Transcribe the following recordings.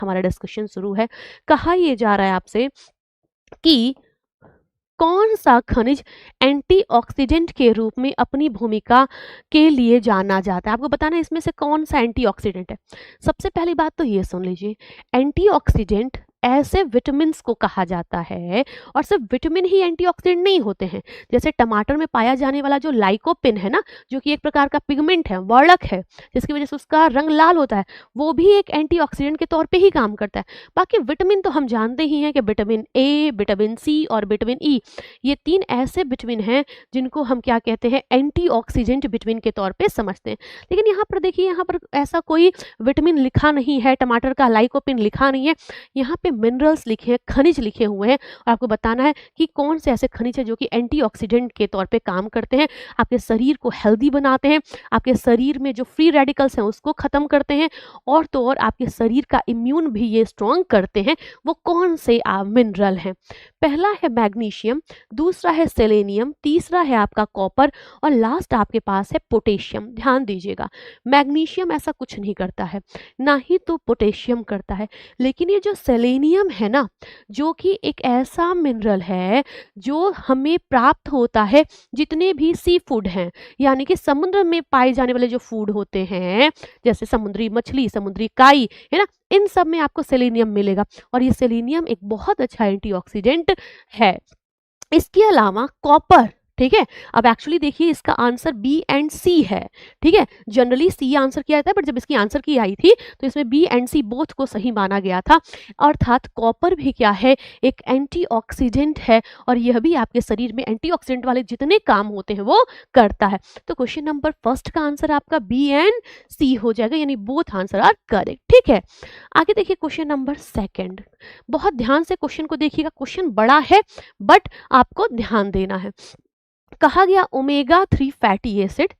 हमारा डिस्कशन शुरू है। कहा ये जा रहा है आपसे कि कौन सा खनिज एंटीऑक्सीडेंट के रूप में अपनी भूमिका के लिए जाना जाता है। आपको बताना है इसमें से कौन सा एंटीऑक्सीडेंट है। सबसे पहली बात तो ये सुन लीजिए, एंटीऑक्सीडेंट ऐसे विटामिन को कहा जाता है, और सिर्फ विटामिन ही एंटीऑक्सीडेंट नहीं होते हैं। जैसे टमाटर में पाया जाने वाला जो लाइकोपिन है ना, जो कि एक प्रकार का पिगमेंट है, वर्णक है, जिसकी वजह से उसका रंग लाल होता है, वो भी एक एंटीऑक्सीडेंट के तौर पे ही काम करता है। बाकी विटामिन तो हम जानते ही हैं कि विटामिन ए, विटामिन सी और विटामिन ई, ये 3 ऐसे विटामिन हैं जिनको हम क्या कहते हैं, एंटीऑक्सीडेंट विटामिन के तौर पे समझते हैं। लेकिन यहाँ पर देखिए, यहाँ पर ऐसा कोई विटामिन लिखा नहीं है, टमाटर का लाइकोपिन लिखा नहीं है, यहाँ पे मिनरल्स लिखे हैं, खनिज लिखे हुए हैं, और आपको बताना है कि कौन से ऐसे खनिज है जो कि एंटीऑक्सीडेंट के तौर पे काम करते हैं, आपके शरीर को हेल्दी बनाते हैं, आपके शरीर में जो फ्री रेडिकल्स हैं उसको खत्म करते हैं, और तो और आपके शरीर का इम्यून भी ये स्ट्रॉन्ग करते हैं। वो कौन से मिनरल हैं? पहला है मैग्नीशियम, दूसरा है सेलेनियम, तीसरा है आपका कॉपर, और लास्ट आपके पास है पोटेशियम। ध्यान दीजिएगा, मैग्नीशियम ऐसा कुछ नहीं करता है, ना ही तो पोटेशियम करता है, लेकिन ये जो सेलेनियम है ना, जो कि एक ऐसा मिनरल है जो हमें प्राप्त होता है जितने भी सी फूड हैं, यानी कि समुद्र में पाए जाने वाले जो फूड होते हैं, जैसे समुद्री मछली, समुद्री काई, है ना, इन सब में आपको सेलेनियम मिलेगा, और ये सेलेनियम एक बहुत अच्छा एंटीऑक्सीडेंट है। इसके अलावा कॉपर, ठीक है, अब एक्चुअली देखिए इसका आंसर बी एंड सी है, ठीक है, जनरली सी आंसर किया जाता है, बट जब इसकी आंसर की आई थी तो इसमें बी एंड सी बोथ को सही माना गया था। अर्थात कॉपर भी क्या है, एक एंटीऑक्सीडेंट है, और यह भी आपके शरीर में एंटीऑक्सीडेंट वाले जितने काम होते हैं वो करता है। तो क्वेश्चन नंबर फर्स्ट का आंसर आपका बी एंड सी हो जाएगा, यानी बोथ आंसर आर करेक्ट। ठीक है, आगे देखिए क्वेश्चन नंबर सेकेंड। बहुत ध्यान से क्वेश्चन को देखिएगा, क्वेश्चन बड़ा है बट आपको ध्यान देना है। कहा गया omega 3 fatty acid,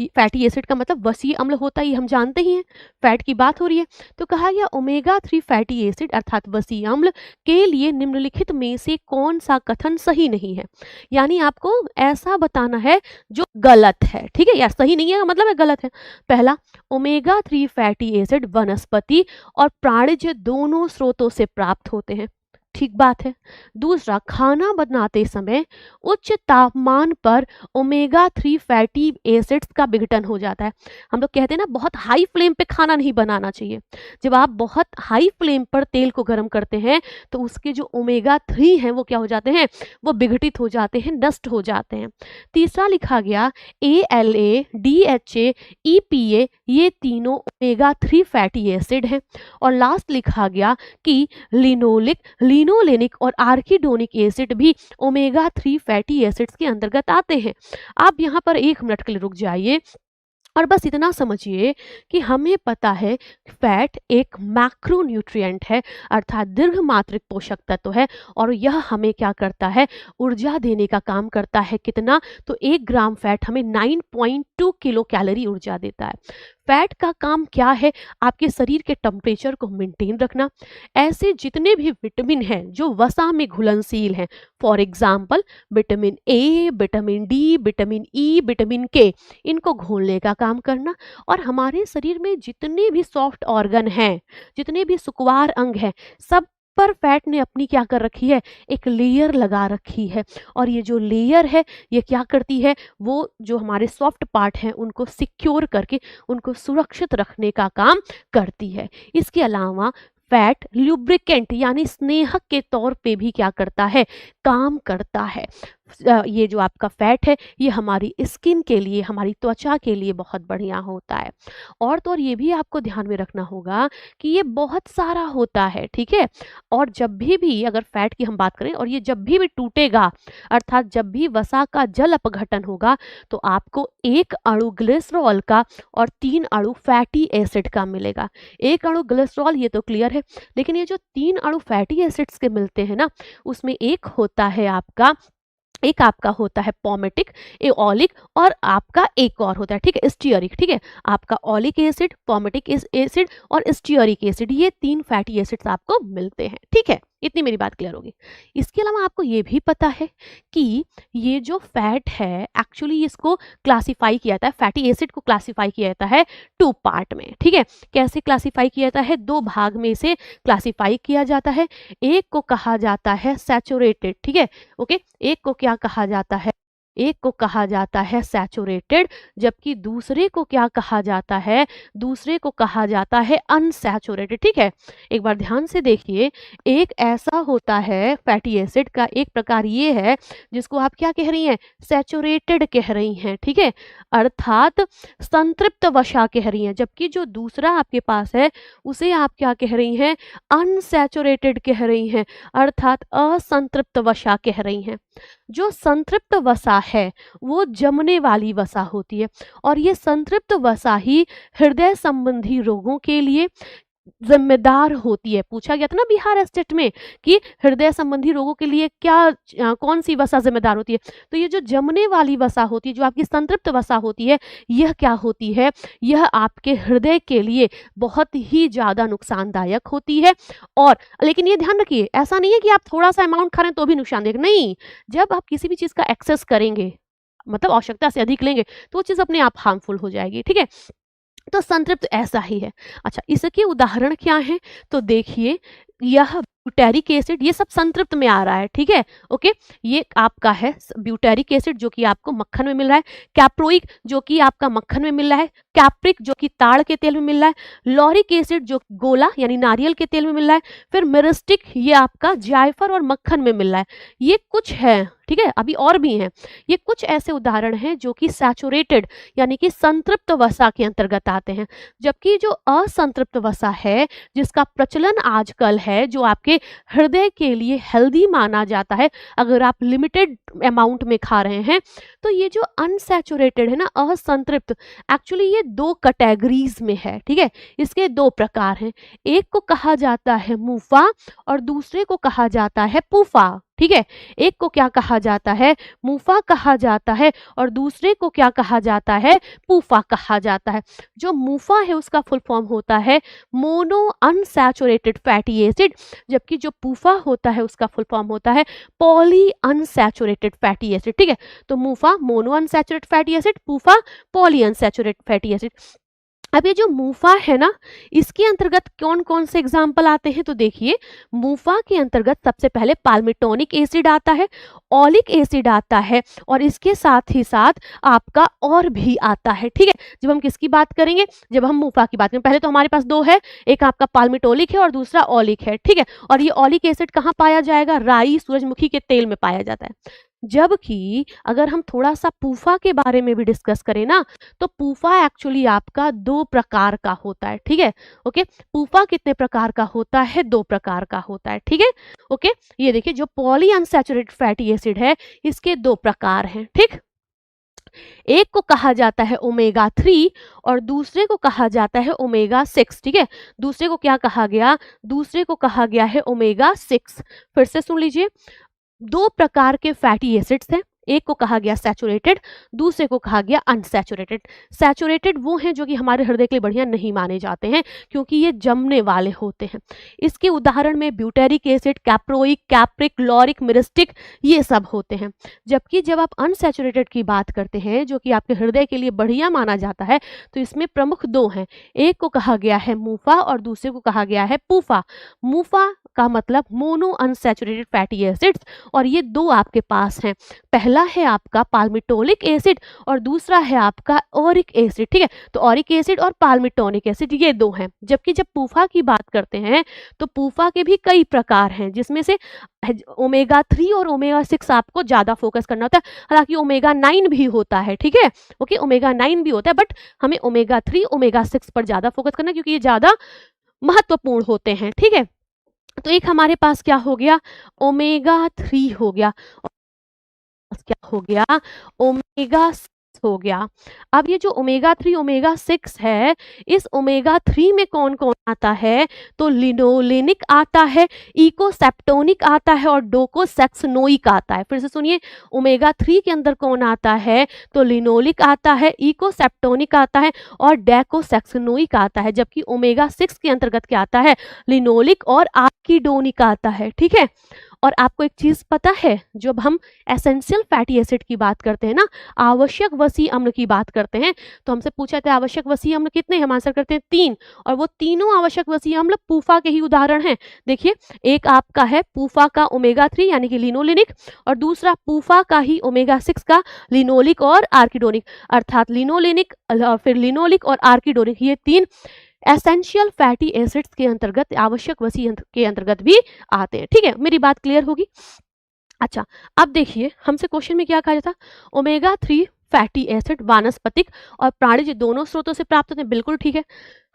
fatty acid का मतलब वसीय अम्ल होता है, ये हम जानते ही हैं, फैट की बात हो रही है। तो कहा गया ओमेगा 3 फैटी एसिड अर्थात वसीय अम्ल के लिए निम्नलिखित में से कौन सा कथन सही नहीं है। यानी आपको ऐसा बताना है जो गलत है, ठीक है, या सही नहीं है का मतलब है गलत है। पहला, ओमेगा 3 फैटी एसिड वनस्पति और प्राणिज दोनों स्रोतों से प्राप्त होते हैं, ठीक बात है। दूसरा, खाना बनाते समय उच्च तापमान पर ओमेगा 3 फैटी एसिड्स का विघटन हो जाता है। हम लोग कहते हैं ना, बहुत हाई फ्लेम पे खाना नहीं बनाना चाहिए। जब आप बहुत हाई फ्लेम पर तेल को गर्म करते हैं तो उसके जो ओमेगा 3 हैं वो क्या हो जाते हैं, वो विघटित हो जाते हैं, नष्ट हो जाते हैं। तीसरा लिखा गया ALA, DHA, EPA, ये तीनों ओमेगा 3 फैटी एसिड हैं। और लास्ट लिखा गया कि लिनोलेनिक और आर्किडोनिक एसिड भी ओमेगा 3 फैटी एसिड्स के अंतर्गत आते हैं। आप यहाँ पर 1 मिनट के लिए रुक जाइए और बस इतना समझिए कि हमें पता है फैट एक मैक्रोन्यूट्रिएंट है, अर्थात दीर्घ मात्रिक पोषक तत्व है, और यह हमें क्या करता है, ऊर्जा देने का काम करता है। कितना? तो 1 ग्राम फैट हमें 9.2 किलो कैलोरी ऊर्जा देता है। फैट का काम क्या है, आपके शरीर के टेम्परेचर को मेंटेन रखना। ऐसे जितने भी विटामिन हैं जो वसा में घुलनशील हैं, for example vitamin A, vitamin D, vitamin E, vitamin के, इनको घोलने का काम करना। और हमारे शरीर में जितने भी सॉफ्ट ऑर्गन हैं, जितने भी सुकुमार अंग हैं, सब पर फैट ने अपनी क्या कर रखी है, एक लेयर लगा रखी है। और ये जो लेयर है ये क्या करती है, वो जो हमारे सॉफ्ट पार्ट हैं उनको सिक्योर करके उनको सुरक्षित रखने का काम करती है। इसके अलावा फैट ल्यूब्रिकेंट यानी स्नेहक के तौर पे भी क्या करता है, काम करता है। ये जो आपका फैट है ये हमारी स्किन के लिए, हमारी त्वचा के लिए बहुत बढ़िया होता है। और तो और ये भी आपको ध्यान में रखना होगा कि ये बहुत सारा होता है, ठीक है। और जब भी अगर फैट की हम बात करें और ये जब भी टूटेगा, अर्थात जब भी वसा का जल अपघटन होगा, तो आपको 1 अणु ग्लिसरॉल का और 3 अणु फैटी एसिड का मिलेगा। 1 अणु ग्लिसरॉल ये तो क्लियर है, लेकिन ये जो 3 अणु फैटी एसिड्स के मिलते हैं ना, उसमें एक आपका होता है पॉमेटिक, ऑलिक, और आपका एक और होता है, ठीक है, स्टीयरिक। ठीक है, आपका ऑलिक एसिड, पॉमेटिक एसिड और स्टीयरिक एसिड, ये 3 फैटी एसिड्स आपको मिलते हैं। ठीक है, इतनी मेरी बात क्लियर होगी। इसके अलावा आपको ये भी पता है कि ये जो फैट है एक्चुअली इसको क्लासिफाई किया जाता है, फैटी एसिड को क्लासिफाई किया जाता है 2 पार्ट में, ठीक है? कैसे क्लासिफाई किया जाता है? 2 भाग में इसे क्लासिफाई किया जाता है। एक को कहा जाता है सैचुरेटेड, ठीक है? ओके, एक को क्या कहा जाता है? एक को कहा जाता है सैचुरेटेड, जबकि दूसरे को क्या कहा जाता है? दूसरे को कहा जाता है अनसैचुरेटेड, ठीक है? एक बार ध्यान से देखिए, एक ऐसा होता है फैटी एसिड का एक प्रकार ये है जिसको आप क्या कह रही हैं? सैचुरेटेड कह रही हैं, ठीक है? अर्थात संतृप्त वसा कह रही हैं, जबकि जो दूसरा आपके पास है उसे आप क्या कह रही हैं? अनसैचुरेटेड कह रही हैं, अर्थात असंतृप्त वसा कह रही हैं। जो संतृप्त वसा है वो जमने वाली वसा होती है और ये संतृप्त वसा ही हृदय संबंधी रोगों के लिए जिम्मेदार होती है। पूछा गया था ना बिहार स्टेट में कि हृदय संबंधी रोगों के लिए कौन सी वसा जिम्मेदार होती है? तो ये जो जमने वाली वसा होती है, जो आपकी संतृप्त वसा होती है, यह क्या होती है? यह आपके हृदय के लिए बहुत ही ज़्यादा नुकसानदायक होती है। और लेकिन ये ध्यान रखिए, ऐसा नहीं है कि आप थोड़ा सा अमाउंट खा रहे हैं तो भी नुकसानदायक, नहीं। जब आप किसी भी चीज़ का एक्सेस करेंगे, मतलब आवश्यकता से अधिक लेंगे, तो वो चीज़ अपने आप हार्मफुल हो जाएगी, ठीक है? तो संतृप्त ऐसा ही है। अच्छा, इसके उदाहरण क्या हैं? तो देखिए, यह ब्यूटेरिक एसिड, ये सब संतृप्त में आ रहा है, ठीक है? ओके, ये आपका है ब्यूटेरिक एसिड जो कि आपको मक्खन में मिल रहा है, कैप्रोइक जो कि आपका मक्खन में मिल रहा है, कैप्रिक जो कि ताड़ के तेल में मिल रहा है, लॉरिक एसिड जो गोला यानी नारियल के तेल में मिल रहा है, फिर मिरिस्टिक ये आपका जायफल और मक्खन में मिल रहा है। ये कुछ है, ठीक है? अभी और भी हैं। ये कुछ ऐसे उदाहरण हैं जो कि सैचुरेटेड यानी कि संतृप्त वसा के अंतर्गत आते हैं, जबकि जो असंतृप्त वसा है जिसका प्रचलन आजकल है, जो आपके हृदय के लिए हेल्दी माना जाता है अगर आप लिमिटेड अमाउंट में खा रहे हैं, तो ये जो अनसैचुरेटेड है ना, असंतृप्त, एक्चुअली ये 2 कैटेगरीज में है, ठीक है? इसके 2 प्रकार हैं। एक को कहा जाता है मुफा और दूसरे को कहा जाता है पूफा, ठीक है? एक को क्या कहा जाता है? मुफा कहा जाता है और दूसरे को क्या कहा जाता है? पूफा कहा जाता है। जो मुफा है उसका फुल फॉर्म होता है मोनो अनसैचुरेटेड फैटी एसिड, जबकि जो पूफा होता है उसका फुल फॉर्म होता है पॉली अनसैचुरेटेड फैटी एसिड, ठीक है? तो मुफा mono unsaturated fatty acid, पूफा poly unsaturated fatty acid. अब ये जो मूफा है ना, इसके अंतर्गत कौन कौन से एग्जाम्पल आते हैं? तो देखिए, मूफा के अंतर्गत सबसे पहले पाल्मिटोनिक एसिड आता है, ऑलिक एसिड आता है और इसके साथ ही साथ आपका और भी आता है, ठीक है? जब हम किसकी बात करेंगे? जब हम मूफा की बात करें, पहले तो हमारे पास 2 है, एक आपका पाल्मिटोलिक है और दूसरा ऑलिक है, ठीक है? और ये ऑलिक एसिड कहाँ पाया जाएगा? राई, सूरजमुखी के तेल में पाया जाता है। जबकि अगर हम थोड़ा सा पूफा के बारे में भी डिस्कस करें ना, तो पूफा एक्चुअली आपका 2 प्रकार का होता है, ठीक है? ओके, पूफा कितने प्रकार का होता है? 2 प्रकार का होता है, ठीक है? ओके, ये देखिए, जो पॉली अनसैचुरेटेड फैटी एसिड है इसके 2 प्रकार हैं, ठीक? एक को कहा जाता है ओमेगा 3 और दूसरे को कहा जाता है ओमेगा 6, ठीक है? दूसरे को क्या कहा गया? दूसरे को कहा गया है ओमेगा 6। फिर से सुन लीजिए, 2 प्रकार के फैटी एसिड्स हैं, एक को कहा गया सैचुरेटेड, दूसरे को कहा गया अनसैचुरेटेड। सैचुरेटेड वो हैं जो कि हमारे हृदय के लिए बढ़िया नहीं माने जाते हैं क्योंकि ये जमने वाले होते हैं। इसके उदाहरण में butyric acid, caproic, कैप्रिक, lauric, myristic ये सब होते हैं। जबकि जब आप अनसैचुरेटेड की बात करते हैं जो कि आपके हृदय के लिए बढ़िया माना जाता है, तो इसमें प्रमुख 2 हैं, एक को कहा गया है मूफा और दूसरे को कहा गया है पूफा। मूफा का मतलब मोनो अनसैचुरेटेड फैटी एसिड्स और ये 2 आपके पास हैं। पहला है आपका पाल्मिटोलिक एसिड और दूसरा है आपका ओरिक एसिड, ठीक है? तो ओरिक एसिड और पाल्मिटोनिक एसिड ये 2 हैं। जबकि जब पूफा की बात करते हैं तो पूफा के भी कई प्रकार हैं, जिसमें से ओमेगा 3 और ओमेगा 6 आपको ज्यादा फोकस करना होता है। हालांकि ओमेगा 9 भी होता है, ठीक है? ओके, ओमेगा 9 भी होता है, बट हमें ओमेगा 3, ओमेगा 6 पर ज्यादा फोकस करना है क्योंकि ये ज्यादा महत्वपूर्ण होते हैं, ठीक है? तो एक हमारे पास क्या हो गया? ओमेगा 3 हो गया, क्या हो गया? ओमेगा 6 हो गया। अब ये जो ओमेगा 3 ओमेगा 6 है, इस ओमेगा 3 में कौन कौन आता है? तो लिनोलेनिक आता है, इकोसेप्टोनिक आता है और डोकोसेक्सनोइक आता है। फिर से सुनिए, ओमेगा 3 के अंदर कौन आता है? तो लिनोलिक आता है, इकोसेप्टोनिक आता है और डेकोसेक्सनोइक आता है। जबकि ओमेगा 6 के अंतर्गत क्या आता है? लिनोलिक और आर्किडोनिक आता है। ठीक है, और आपको एक चीज पता है, जब हम एसेंशियल फैटी एसिड की बात करते हैं ना, आवश्यक वसी अम्ल की बात करते हैं, तो हमसे पूछा था आवश्यक वसी अम्ल कितने, हम आंसर करते हैं 3, और वो तीनों आवश्यक वसी अम्ल पूफा के ही उदाहरण हैं। देखिए, एक आपका है पूफा का ओमेगा 3 यानी कि लिनोलेनिक, और दूसरा पूफा का ही ओमेगा 6 का लिनोलिक और आर्किडोनिक, अर्थात लिनोलेनिक फिर लिनोलिक और आर्किडोनिक, ये 3 एसेंशियल फैटी एसिड्स के अंतर्गत, आवश्यक वसी के अंतर्गत भी आते हैं। ठीक है, मेरी बात क्लियर होगी? अच्छा, अब देखिए, हमसे क्वेश्चन में क्या कहा जाता? ओमेगा 3 फैटी एसिड वानस्पतिक और प्राणिज दोनों स्रोतों से प्राप्त होते हैं। बिल्कुल ठीक है।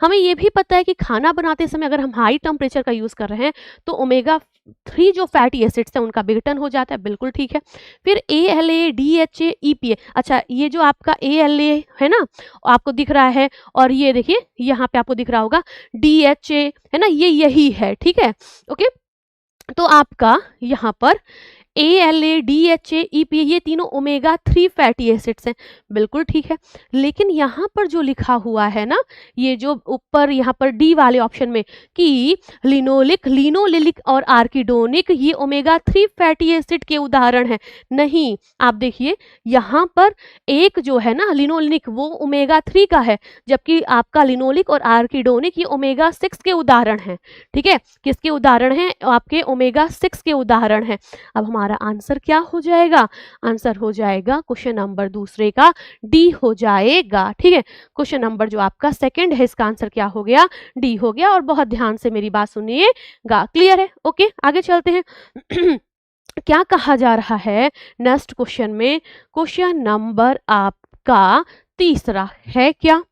हमें ये भी पता है कि खाना बनाते समय अगर हम हाई टेम्परेचर का यूज कर रहे हैं तो ओमेगा 3 जो फैटी एसिड्स हैं उनका विघटन हो जाता है। बिल्कुल ठीक है। फिर ALA, DHA, EPA, अच्छा ये जो आपका ALA है ना, आपको दिख रहा है, और ये देखिए यहाँ पे आपको दिख रहा होगा DHA है ना, ये यही है। ठीक है, ओके। तो आपका यहाँ पर ALA, DHA, EPA ये तीनों ओमेगा 3 फैटी एसिड्स हैं। बिल्कुल ठीक है, लेकिन यहाँ पर जो लिखा हुआ है ना, ये जो ऊपर यहाँ पर डी वाले ऑप्शन में कि लिनोलिक, लिनोलिलिक और आर्किडोनिक ये ओमेगा 3 फैटी एसिड के उदाहरण हैं। नहीं, आप देखिए यहाँ पर एक जो है ना लिनोलिक वो ओमेगा 3 का है, जबकि आपका लिनोलिक और आर्किडोनिक ये ओमेगा 6 के उदाहरण हैं। ठीक है, किसके उदाहरण हैं? आपके ओमेगा 6 के उदाहरण हैं। अब हमारा आंसर क्या हो जाएगा? आंसर हो जाएगा क्वेश्चन नंबर दूसरे का डी हो जाएगा। ठीक है, क्वेश्चन नंबर जो आपका सेकंड है इसका आंसर क्या हो गया? डी हो गया। और बहुत ध्यान से मेरी बात सुनिएगा। क्लियर है? ओके, आगे चलते हैं। क्या कहा जा रहा है नेक्स्ट क्वेश्चन में? क्वेश्चन नंबर आपका तीसरा है क्या?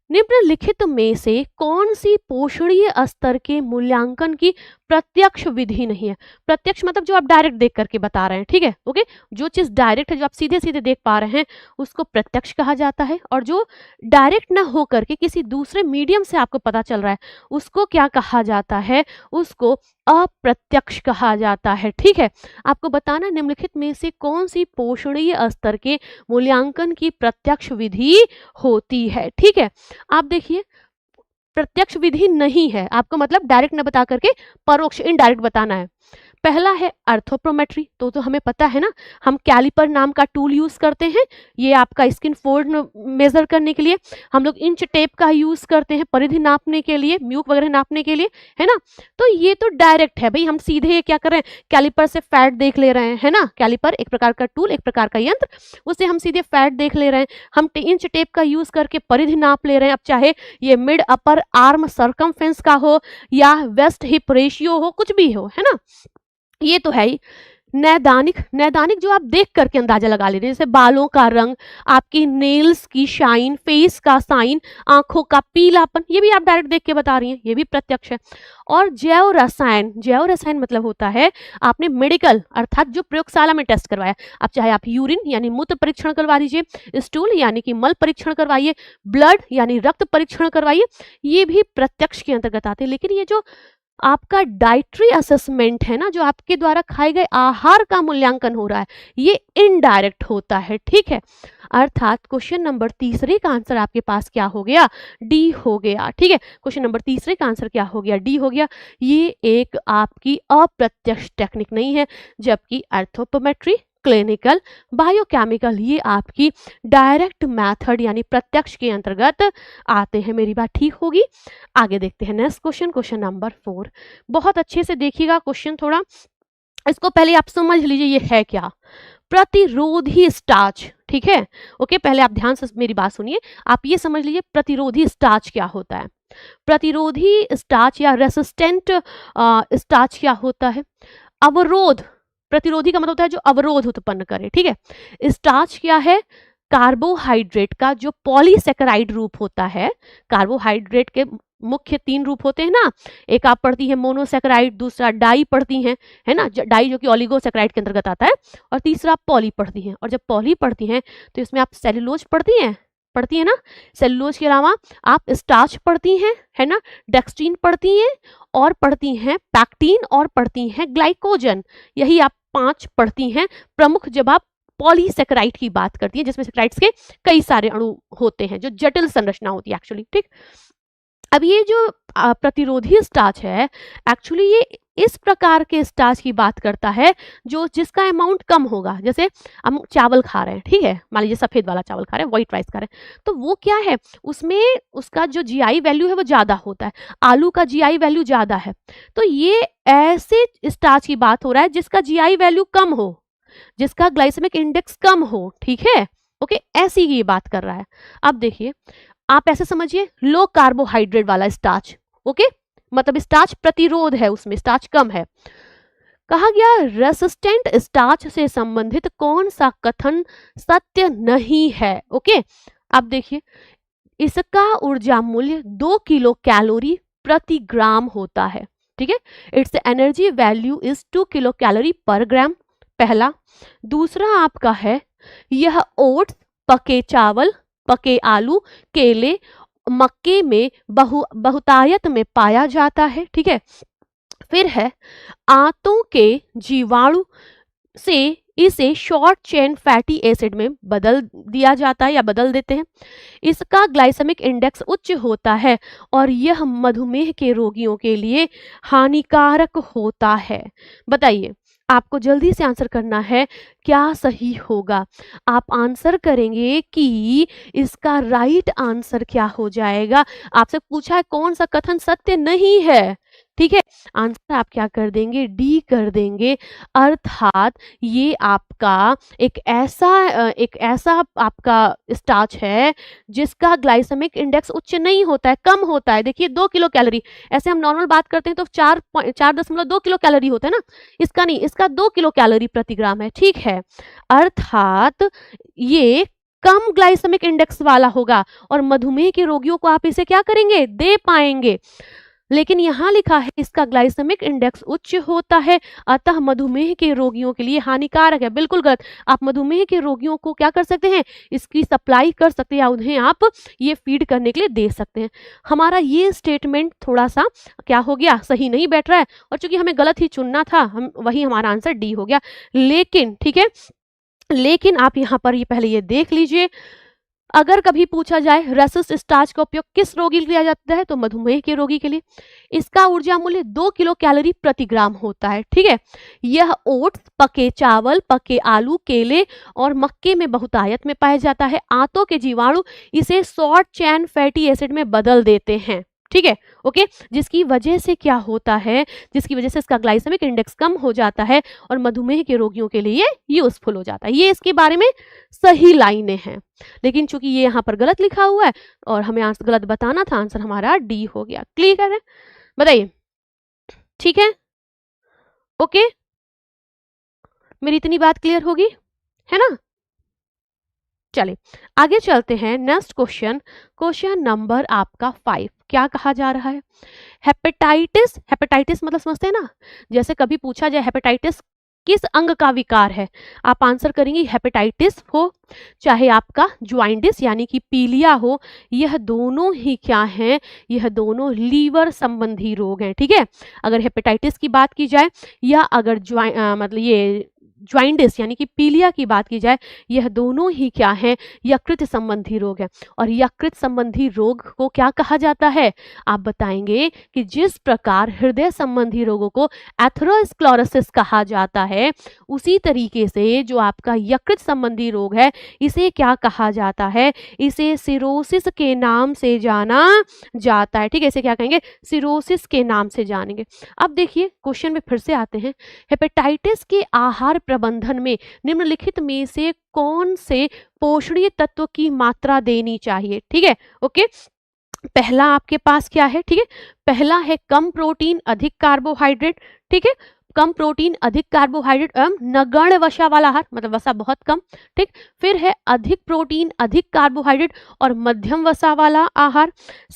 निम्नलिखित में से कौन सी पोषणीय स्तर के मूल्यांकन की प्रत्यक्ष विधि नहीं है? प्रत्यक्ष मतलब जो आप डायरेक्ट देख करके बता रहे हैं। ठीक है, ओके। जो चीज डायरेक्ट है, जो आप सीधे सीधे देख पा रहे हैं, उसको प्रत्यक्ष कहा जाता है, और जो डायरेक्ट ना हो करके किसी दूसरे मीडियम से आपको पता चल रहा है, उसको क्या कहा जाता है? उसको अप्रत्यक्ष कहा जाता है। ठीक है, आपको बताना निम्नलिखित में से कौन सी पोषणीय स्तर के मूल्यांकन की प्रत्यक्ष विधि होती है। ठीक है, आप देखिए प्रत्यक्ष विधि नहीं है, आपको मतलब डायरेक्ट न बता करके परोक्ष इनडायरेक्ट बताना है। पहला है अर्थोप्रोमेट्री, तो हमें पता है ना, हम कैलिपर नाम का टूल यूज करते हैं, ये आपका स्किन फोल्ड मेजर करने के लिए। हम लोग इंच टेप का यूज करते हैं परिधि नापने के लिए, म्यूक वगैरह नापने के लिए, है ना। तो ये तो डायरेक्ट है भाई, हम सीधे क्या कर रहे हैं, कैलिपर से फैट देख ले रहे हैं, है ना। कैलिपर एक प्रकार का टूल, एक प्रकार का यंत्र, उससे हम सीधे फैट देख ले रहे हैं। हम इंच टेप का यूज करके परिधि नाप ले रहे हैं, अब चाहे ये मिड अपर आर्म सर्कमफेरेंस का हो या वेस्ट हिप रेशियो हो, कुछ भी हो, है ना। ये तो है ही। नैदानिक, नैदानिक जो आप देख करके अंदाजा लगा ले रहे हैं, जैसे बालों का रंग, आपकी नेल्स की शाइन, फेस का साइन, आंखों का पीलापन, ये भी आप डायरेक्ट देख के बता रही हैं, ये भी प्रत्यक्ष है। और जैव रसायन, जैव रसायन मतलब होता है आपने मेडिकल अर्थात जो प्रयोगशाला में टेस्ट करवाया, अब चाहे आप यूरिन यानी मूत्र परीक्षण करवा लीजिए, स्टूल यानी कि मल परीक्षण करवाइए, ब्लड यानी रक्त परीक्षण करवाइए, ये भी प्रत्यक्ष के अंतर्गत आते हैं। लेकिन ये जो आपका डाइटरी असेसमेंट है ना, जो आपके द्वारा खाए गए आहार का मूल्यांकन हो रहा है, ये इनडायरेक्ट होता है। ठीक है, अर्थात क्वेश्चन नंबर तीसरे का आंसर आपके पास क्या हो गया? डी हो गया। ठीक है, क्वेश्चन नंबर तीसरे का आंसर क्या हो गया? डी हो गया। ये एक आपकी अप्रत्यक्ष टेक्निक नहीं है, जबकि अर्थोपोमेट्री, क्लिनिकल, बायोकेमिकल ये आपकी डायरेक्ट मेथड यानी प्रत्यक्ष के अंतर्गत आते हैं। मेरी बात ठीक होगी? आगे देखते हैं नेक्स्ट क्वेश्चन, क्वेश्चन नंबर 4। बहुत अच्छे से देखिएगा क्वेश्चन, थोड़ा इसको पहले आप समझ लीजिए ये है क्या। प्रतिरोधी स्टार्च, ठीक है, ओके। पहले आप ध्यान से मेरी बात सुनिए, आप ये समझ लीजिए प्रतिरोधी स्टार्च क्या होता है। प्रतिरोधी स्टार्च या रेसिस्टेंट स्टार्च क्या होता है? अवरोध, प्रतिरोधी का मतलब होता है जो अवरोध उत्पन्न करे। ठीक है, स्टार्च क्या है? कार्बोहाइड्रेट का जो पॉलीसेकेराइड रूप होता है, कार्बोहाइड्रेट के मुख्य 3 रूप होते हैं ना, एक आप पढ़ती हैं मोनोसैकेराइड, दूसरा डाई पढ़ती हैं, है ना, डाई जो कि ओलिगोसैकेराइड के अंतर्गत आता है, और तीसरा आप पॉली पढ़ती हैं। और जब पॉली पढ़ती हैं तो इसमें आप सेलुलोज पढ़ती हैं ना, सेलुलोज के अलावा आप स्टार्च पढ़ती हैं, है ना, डेक्सट्रीन पढ़ती हैं, और पढ़ती हैं पैक्टीन, और पढ़ती हैं ग्लाइकोजन। यही आप 5 पढ़ती हैं प्रमुख जब आप पॉलीसैकेराइड की बात करती हैं, जिसमें सैकेराइड्स के कई सारे अणु होते हैं, जो जटिल संरचना होती है एक्चुअली, ठीक। अब ये जो प्रतिरोधी स्टार्च है, एक्चुअली ये इस प्रकार के स्टार्च की बात करता है जो जिसका अमाउंट कम होगा। जैसे हम चावल खा रहे हैं, ठीक है, मान लीजिए सफेद वाला चावल खा रहे हैं, व्हाइट राइस खा रहे हैं, तो वो क्या है, उसमें उसका जो जीआई वैल्यू है वो ज्यादा होता है, आलू का जीआई वैल्यू ज्यादा है। तो ये ऐसे स्टार्च की बात हो रहा है जिसका जीआई वैल्यू कम हो, जिसका ग्लाइसेमिक इंडेक्स कम हो, ठीक है, ओके, ऐसी ही बात कर रहा है। अब देखिए, आप ऐसे समझिए लो कार्बोहाइड्रेट वाला स्टार्च, ओके, मतलब स्टार्च प्रतिरोध है, उसमें स्टार्च कम है। कहा गया रेसिस्टेंट स्टार्च से संबंधित कौन सा कथन सत्य नहीं है, ओके। अब देखिए, इसका ऊर्जा मूल्य 2 किलो कैलोरी प्रति ग्राम होता है, ठीक है। It's energy value is 2 kilo calorie पर ग्राम, पहला। दूसरा आपका है, यह ओट्स, पके चावल, पके आलू, केले, मक्के में बहुतायत में पाया जाता है, ठीक है। फिर है, आंतों के जीवाणु से इसे शॉर्ट चेन फैटी एसिड में बदल दिया जाता है या बदल देते हैं। इसका ग्लाइसेमिक इंडेक्स उच्च होता है और यह मधुमेह के रोगियों के लिए हानिकारक होता है। बताइए, आपको जल्दी से आंसर करना है, क्या सही होगा। आप आंसर करेंगे कि इसका राइट आंसर क्या हो जाएगा। आपसे पूछा है कौन सा कथन सत्य नहीं है, ठीक है, आंसर आप क्या कर देंगे, डी कर देंगे। अर्थात ये आपका एक ऐसा आपका स्टार्च है जिसका ग्लाइसेमिक इंडेक्स उच्च नहीं होता है, कम होता है। देखिए 2 किलो कैलोरी, ऐसे हम नॉर्मल बात करते हैं तो 4.2 किलो कैलोरी होता है ना, इसका नहीं, इसका 2 किलो कैलोरी प्रति ग्राम है, ठीक है। अर्थात ये कम ग्लाइसेमिक इंडेक्स वाला होगा और मधुमेह के रोगियों को आप इसे क्या करेंगे, दे पाएंगे। लेकिन यहाँ लिखा है इसका ग्लाइसेमिक इंडेक्स उच्च होता है, अतः मधुमेह के रोगियों के लिए हानिकारक है। बिल्कुल गलत। आप मधुमेह के रोगियों को क्या कर सकते हैं, इसकी सप्लाई कर सकते हैं या उन्हें आप ये फीड करने के लिए दे सकते हैं। हमारा ये स्टेटमेंट थोड़ा सा क्या हो गया, सही नहीं बैठ रहा है, और चूंकि हमें गलत ही चुनना था, हम वही हमारा आंसर डी हो गया। लेकिन ठीक है, लेकिन आप यहाँ पर ये पहले ये देख लीजिए, अगर कभी पूछा जाए रेसिस्ट स्टार्च का उपयोग किस रोगी के लिए किया जाता है, तो मधुमेह के रोगी के लिए। इसका ऊर्जा मूल्य 2 किलो कैलोरी प्रति ग्राम होता है, ठीक है। यह ओट्स, पके चावल, पके आलू, केले और मक्के में बहुतायत में पाया जाता है। आंतों के जीवाणु इसे शॉर्ट चेन फैटी एसिड में बदल देते हैं, ठीक है, ओके। जिसकी वजह से क्या होता है, जिसकी वजह से इसका ग्लाइसेमिक इंडेक्स कम हो जाता है और मधुमेह के रोगियों के लिए यूजफुल हो जाता है। ये इसके बारे में सही लाइनें हैं, लेकिन चूंकि ये यहाँ पर गलत लिखा हुआ है और हमें आंसर गलत बताना था, आंसर हमारा डी हो गया। क्लियर है, बताइए, ठीक है, ओके, मेरी इतनी बात क्लियर होगी, है ना। चलिए आगे चलते हैं। नेक्स्ट क्वेश्चन, क्वेश्चन नंबर आपका 5, क्या कहा जा रहा है, हेपेटाइटिस। हेपेटाइटिस मतलब समझते हैं ना, जैसे कभी पूछा जाए हेपेटाइटिस किस अंग का विकार है, आप आंसर करेंगे हेपेटाइटिस हो, चाहे आपका ज्वाइंटिस यानी कि पीलिया हो, यह दोनों ही क्या हैं, यह दोनों लीवर संबंधी रोग हैं, ठीक है। अगर हेपेटाइटिस की बात की जाए या अगर मतलब ये ज्वाइंटिस यानी कि पीलिया की बात की जाए, यह दोनों ही क्या हैं, यकृत संबंधी रोग है। और यकृत संबंधी रोग को क्या कहा जाता है, आप बताएंगे कि जिस प्रकार हृदय संबंधी रोगों को एथेरोस्क्लेरोसिस कहा जाता है, उसी तरीके से जो आपका यकृत संबंधी रोग है इसे क्या कहा जाता है, इसे सिरोसिस के नाम से जाना जाता है, ठीक है। इसे क्या कहेंगे, सिरोसिस के नाम से जानेंगे। अब देखिए क्वेश्चन में फिर से आते हैं, हेपेटाइटिस के आहार प्रबंधन में निम्नलिखित में से कौन से पोषणीय तत्व की मात्रा देनी चाहिए, ठीक है, ओके। पहला आपके पास क्या है, ठीक है, पहला है कम प्रोटीन अधिक कार्बोहाइड्रेट, ठीक है। कम प्रोटीन, अधिक कार्बोहाइड्रेट एवं नगण्य वसा वाला आहार, मतलब वसा बहुत कम, ठीक। फिर है अधिक प्रोटीन, अधिक कार्बोहाइड्रेट और मध्यम वसा वाला आहार।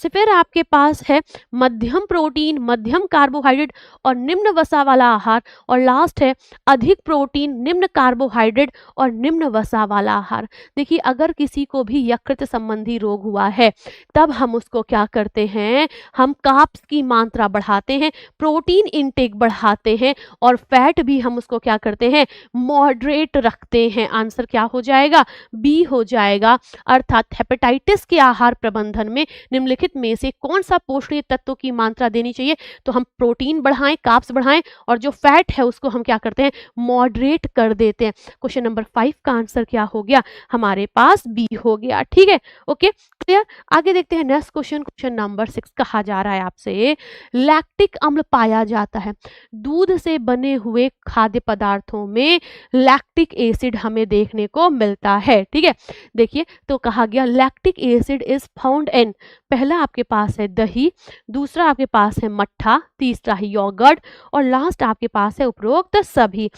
फिर आपके पास है मध्यम प्रोटीन, मध्यम कार्बोहाइड्रेट और निम्न वसा वाला आहार। और लास्ट है अधिक प्रोटीन, निम्न कार्बोहाइड्रेट और निम्न वसा वाला आहार। देखिए, अगर किसी को भी यकृत संबंधी रोग हुआ है तब हम उसको क्या करते हैं, हम कार्ब्स की मात्रा बढ़ाते हैं, प्रोटीन इनटेक बढ़ाते हैं और फैट भी हम उसको क्या करते हैं, मॉडरेट रखते हैं। आंसर क्या हो जाएगा, बी हो जाएगा। अर्थात हेपेटाइटिस के आहार प्रबंधन में निम्नलिखित में से कौन सा पोषणीय तत्वों की मात्रा देनी चाहिए, तो हम प्रोटीन बढ़ाएं, कार्ब्स बढ़ाएं और जो फैट है उसको हम क्या करते हैं, मॉडरेट कर देते हैं। क्वेश्चन नंबर 5 का आंसर क्या हो गया, हमारे पास बी हो गया। ठीक है, ओके, क्लियर। आगे देखते हैं नेक्स्ट क्वेश्चन, क्वेश्चन नंबर 6 कहा जा रहा है आपसे, लैक्टिक अम्ल पाया जाता है। दूध से बने हुए खाद्य पदार्थों में लैक्टिक एसिड हमें देखने को मिलता है। ठीक है, देखिए तो कहा गया lactic acid is found in, पहला आपके पास है दही, दूसरा आपके पास है मट्ठा, तीसरा है योगर्ट और लास्ट आपके पास है उपरोक्त सभी।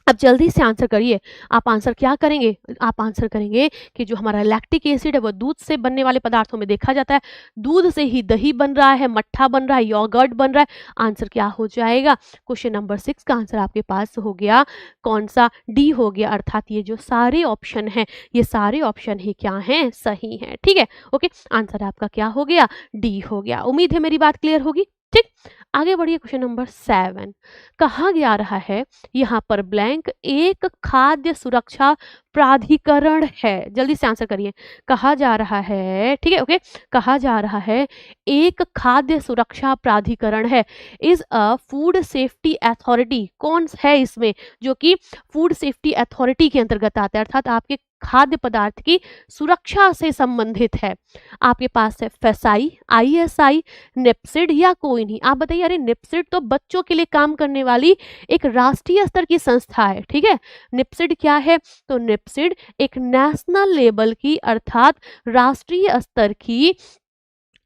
अब जल्दी से आंसर करिए। आप आंसर क्या करेंगे, आप आंसर करेंगे कि जो हमारा लैक्टिक एसिड है वो दूध से बनने वाले पदार्थों में देखा जाता है। दूध से ही दही बन रहा है, मट्ठा बन रहा है, योगर्ट बन रहा है। आंसर क्या हो जाएगा, क्वेश्चन नंबर 6 का आंसर आपके पास हो गया कौन सा, डी हो गया। अर्थात ये जो सारे ऑप्शन हैं, ये सारे ऑप्शन ही क्या हैं, सही हैं। ठीक है, ओके, आंसर आपका क्या हो गया, डी हो गया। उम्मीद है मेरी बात क्लियर होगी। ठीक, आगे बढ़िए। क्वेश्चन नंबर 7 कहा जा रहा है, यहाँ पर ब्लैंक एक खाद्य सुरक्षा प्राधिकरण है। जल्दी से आंसर करिए। कहा जा रहा है, ठीक है, ओके, कहा जा रहा है एक खाद्य सुरक्षा प्राधिकरण है, is a food safety authority. कौन है इसमें, जो कि फूड सेफ्टी अथॉरिटी के अंतर्गत आता है, अर्थात आपके खाद्य पदार्थ की सुरक्षा से संबंधित है। आपके पास है फेसाई, आईएसआई, निप्सिड या कोई नहीं। आप बताइए, अरे निप्सिड तो बच्चों के लिए काम करने वाली एक राष्ट्रीय स्तर की संस्था है। ठीक है, निप्सिड क्या है, तो निप्सिड एक नेशनल लेवल की अर्थात राष्ट्रीय स्तर की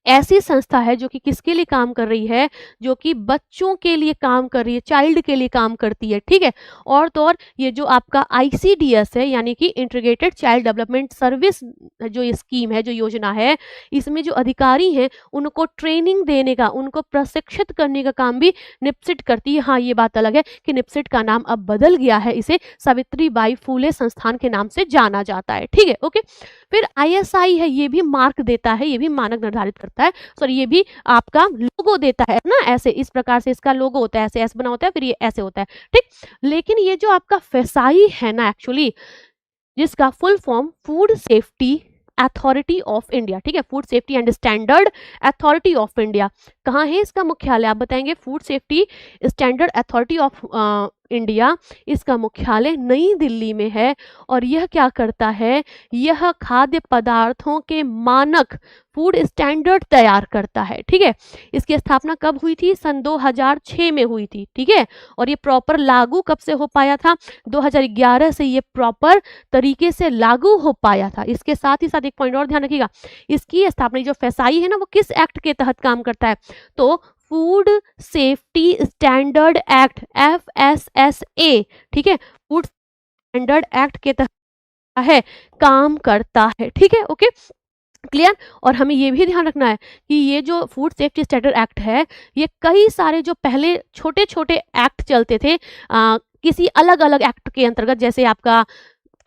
ऐसी संस्था है जो कि किसके लिए काम कर रही है, जो कि बच्चों के लिए काम कर रही है, चाइल्ड के लिए काम करती है। ठीक है, और तो और ये जो आपका आईसीडीएस है, यानी कि इंटीग्रेटेड चाइल्ड डेवलपमेंट सर्विस, जो ये स्कीम है, जो योजना है, इसमें जो अधिकारी हैं उनको ट्रेनिंग देने का, उनको प्रशिक्षित करने का काम भी निप्सिड करती है। हाँ, ये बात अलग है कि निप्सिड का नाम अब बदल गया है, इसे सावित्रीबाई फूले संस्थान के नाम से जाना जाता है। ठीक है, ओके। फिर आईएसआई है, ये भी मार्क देता है, ये भी मानक निर्धारित करता है, सॉरी ये भी आपका लोगो देता है ना, ऐसे इस प्रकार से इसका लोगो होता है, ऐसे ऐसे बना होता है, फिर ये ऐसे होता है। ठीक, लेकिन ये जो आपका फेसाई है ना, एक्चुअली जिसका full form food safety authority of India, ठीक है, food safety and standard authority of India, कहाँ है इसका मुख्यालय, आप बताएंगे। Food safety standard authority of India, इसका मुख्यालय नई दिल्ली में है। और यह क्या करता है, यह खाद्य पदार्थों के मानक फूड स्टैंडर्ड तैयार करता है। ठीक है, इसकी स्थापना कब हुई थी, सन 2006 में हुई थी। ठीक है, और ये प्रॉपर लागू कब से हो पाया था, 2011 से ये प्रॉपर तरीके से लागू हो पाया था। इसके साथ ही साथ एक पॉइंट और ध्यान रखिएगा, इसकी स्थापना जो फेसाई है ना, वो किस एक्ट के तहत काम करता है, तो food safety standard act, FSSA, ठीक है, फूड स्टैंडर्ड एक्ट के तहत है काम करता है। ठीक है, ओके, क्लियर। और हमें ये भी ध्यान रखना है कि ये जो फूड सेफ्टी स्टैंडर्ड एक्ट है, ये कई सारे जो पहले छोटे छोटे एक्ट चलते थे किसी अलग अलग एक्ट के अंतर्गत, जैसे आपका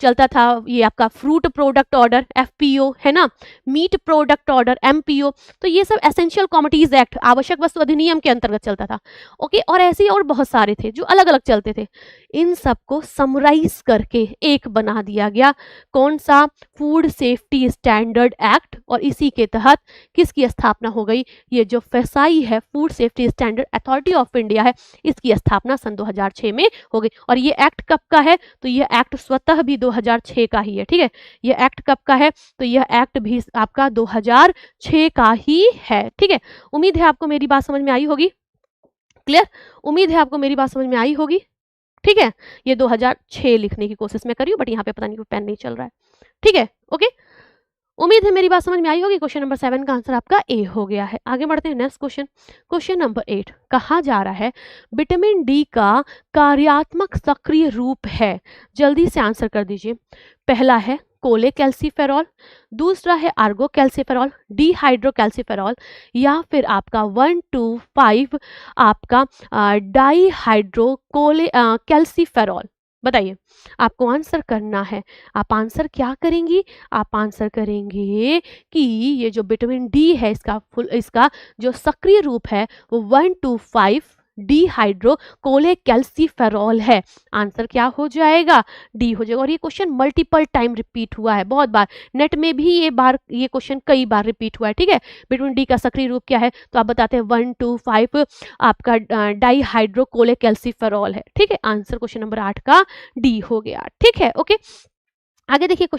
चलता था ये आपका फ्रूट प्रोडक्ट ऑर्डर FPO है ना, मीट प्रोडक्ट ऑर्डर MPO, तो ये सब एसेंशियल कमोडिटीज एक्ट, आवश्यक वस्तु अधिनियम के अंतर्गत चलता था। ओके, और ऐसे ही और बहुत सारे थे जो अलग अलग चलते थे। इन सबको समराइज करके एक बना दिया गया, कौन सा, फूड सेफ्टी स्टैंडर्ड एक्ट, और इसी के तहत किसकी स्थापना हो गई, ये जो फेसाई है, food safety standard authority of India है, इसकी स्थापना सन 2006 में हो गई। और ये एक्ट कब का है, तो ये एक्ट स्वतः भी 2006 का ही है। ठीक है, ये एक्ट कब का है, तो यह एक्ट भी आपका 2006 का ही है। ठीक है, उम्मीद है आपको मेरी बात समझ में आई होगी। क्लियर, उम्मीद है आपको मेरी बात समझ में आई होगी। ठीक है, ये 2006 लिखने की कोशिश मैं करी हूँ, बट यहाँ पे पता नहीं क्यों पेन नहीं चल रहा है। ठीक है, ओके, उम्मीद है मेरी बात समझ में आई होगी। क्वेश्चन नंबर 7 का आंसर आपका ए हो गया है। आगे बढ़ते हैं नेक्स्ट क्वेश्चन। क्वेश्चन नंबर 8 कहा जा रहा है विटामिन डी का कार्यात्मक सक्रिय रूप है। जल्दी से आंसर कर दीजिए। पहला है कोलेकैल्सिफेरॉल, दूसरा है आर्गोकैल्सिफेरॉल, डिहाइड्रोकैल्सिफेरॉल, या फिर आपका 1 to 5 आपका डाईहाइड्रो कोले कैल्सिफेरॉल। बताइए आपको आंसर करना है। आप आंसर क्या करेंगी? आप आंसर करेंगे कि ये जो विटामिन डी है इसका जो सक्रिय रूप है वो 1 to 5 डिहाइड्रो कोलेकैल्सिफेरॉल है। आंसर क्या हो जाएगा? डी हो जाएगा। और ये क्वेश्चन मल्टीपल टाइम रिपीट हुआ है, बहुत बार। नेट में भी ये क्वेश्चन कई बार रिपीट हुआ है। ठीक है, विटामिन डी का सक्रिय रूप क्या है? तो आप बताते हैं 1 to 5 आपका डाईहाइड्रो कोलेकैल्सिफेरॉल है। ठीक है, आंसर क्वेश्चन नंबर 8 का डी हो गया। ठीक है, ओके। आगे देखिए